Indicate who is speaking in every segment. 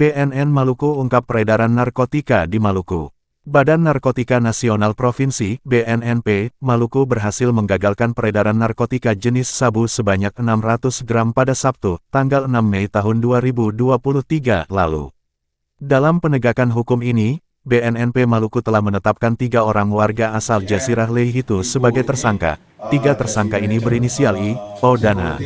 Speaker 1: BNN Maluku ungkap peredaran narkotika di Maluku. Badan Narkotika Nasional Provinsi (BNNP) Maluku berhasil menggagalkan peredaran narkotika jenis sabu sebanyak 600 gram pada Sabtu, tanggal 6 Mei tahun 2023 lalu. Dalam penegakan hukum ini, BNNP Maluku telah menetapkan 3 orang warga asal Jasirah Leihitu sebagai tersangka. 3 tersangka ini berinisial I, O dan A.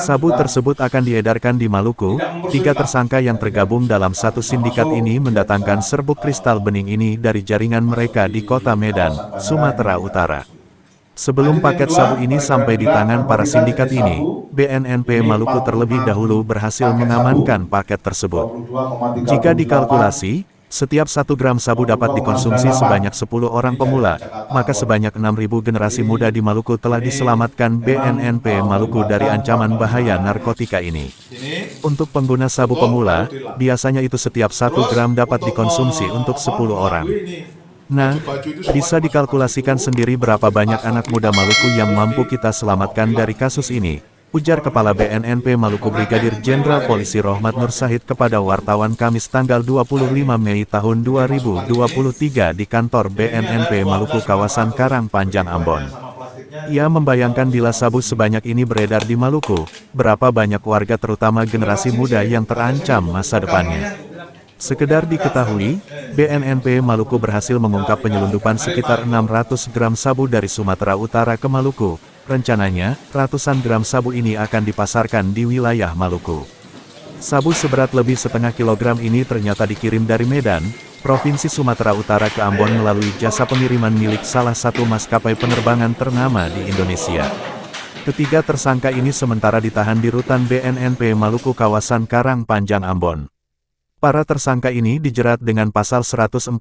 Speaker 1: Sabu tersebut akan diedarkan di Maluku. 3 tersangka yang tergabung dalam satu sindikat ini mendatangkan serbuk kristal bening ini dari jaringan mereka di kota Medan, Sumatera Utara. Sebelum paket sabu ini sampai di tangan para sindikat ini, BNNP Maluku terlebih dahulu berhasil mengamankan paket tersebut. Jika dikalkulasi, setiap 1 gram sabu dapat dikonsumsi sebanyak 10 orang pemula, maka sebanyak 6.000 generasi muda di Maluku telah diselamatkan BNNP Maluku dari ancaman bahaya narkotika ini. Untuk pengguna sabu pemula, biasanya itu setiap 1 gram dapat dikonsumsi untuk 10 orang. Nah, bisa dikalkulasikan sendiri berapa banyak anak muda Maluku yang mampu kita selamatkan dari kasus ini, ujar Kepala BNNP Maluku Brigadir Jenderal Polisi Rohmat Nur Syahid kepada wartawan Kamis tanggal 25 Mei tahun 2023 di kantor BNNP Maluku kawasan Karang Panjang Ambon. Ia membayangkan bila sabu sebanyak ini beredar di Maluku, berapa banyak warga terutama generasi muda yang terancam masa depannya. Sekedar diketahui, BNNP Maluku berhasil mengungkap penyelundupan sekitar 600 gram sabu dari Sumatera Utara ke Maluku. Rencananya, ratusan gram sabu ini akan dipasarkan di wilayah Maluku. Sabu seberat lebih setengah kilogram ini ternyata dikirim dari Medan, Provinsi Sumatera Utara ke Ambon melalui jasa pengiriman milik salah satu maskapai penerbangan ternama di Indonesia. Ketiga tersangka ini sementara ditahan di rutan BNNP Maluku kawasan Karang Panjang Ambon. Para tersangka ini dijerat dengan Pasal 114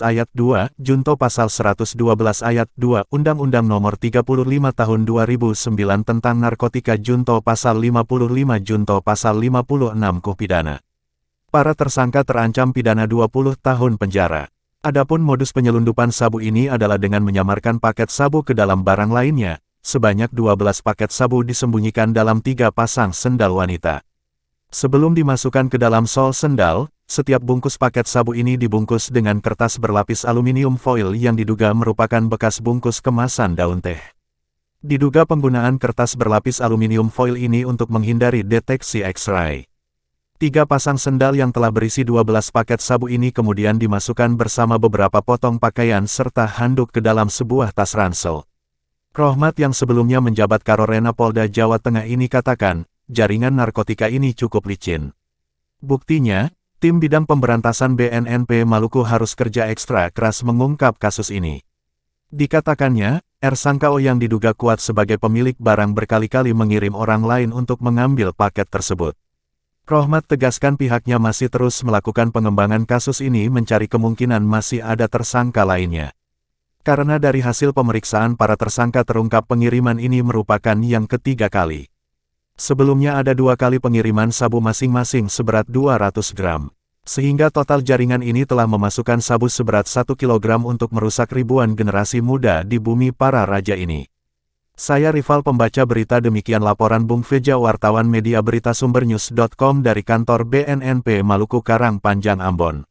Speaker 1: Ayat 2, Junto Pasal 112 Ayat 2, Undang-Undang Nomor 35 Tahun 2009 tentang Narkotika Junto Pasal 55 Junto Pasal 56 KUH Pidana. Para tersangka terancam pidana 20 tahun penjara. Adapun modus penyelundupan sabu ini adalah dengan menyamarkan paket sabu ke dalam barang lainnya. Sebanyak 12 paket sabu disembunyikan dalam 3 pasang sendal wanita. Sebelum dimasukkan ke dalam sol sendal, setiap bungkus paket sabu ini dibungkus dengan kertas berlapis aluminium foil yang diduga merupakan bekas bungkus kemasan daun teh. Diduga penggunaan kertas berlapis aluminium foil ini untuk menghindari deteksi X-ray. 3 pasang sendal yang telah berisi 12 paket sabu ini kemudian dimasukkan bersama beberapa potong pakaian serta handuk ke dalam sebuah tas ransel. Rohmat yang sebelumnya menjabat Karorena Polda Jawa Tengah ini katakan, jaringan narkotika ini cukup licin. Buktinya, tim bidang pemberantasan BNNP Maluku harus kerja ekstra keras mengungkap kasus ini. Dikatakannya, tersangka O yang diduga kuat sebagai pemilik barang berkali-kali mengirim orang lain untuk mengambil paket tersebut. Rohmat tegaskan pihaknya masih terus melakukan pengembangan kasus ini mencari kemungkinan masih ada tersangka lainnya. Karena dari hasil pemeriksaan para tersangka terungkap pengiriman ini merupakan yang ketiga kali. Sebelumnya ada 2 kali pengiriman sabu masing-masing seberat 200 gram. Sehingga total jaringan ini telah memasukkan sabu seberat 1 kilogram untuk merusak ribuan generasi muda di bumi para raja ini. Saya rival pembaca berita, demikian laporan Bung Veja, wartawan media berita sumbernews.com dari kantor BNNP Maluku Karang Panjang Ambon.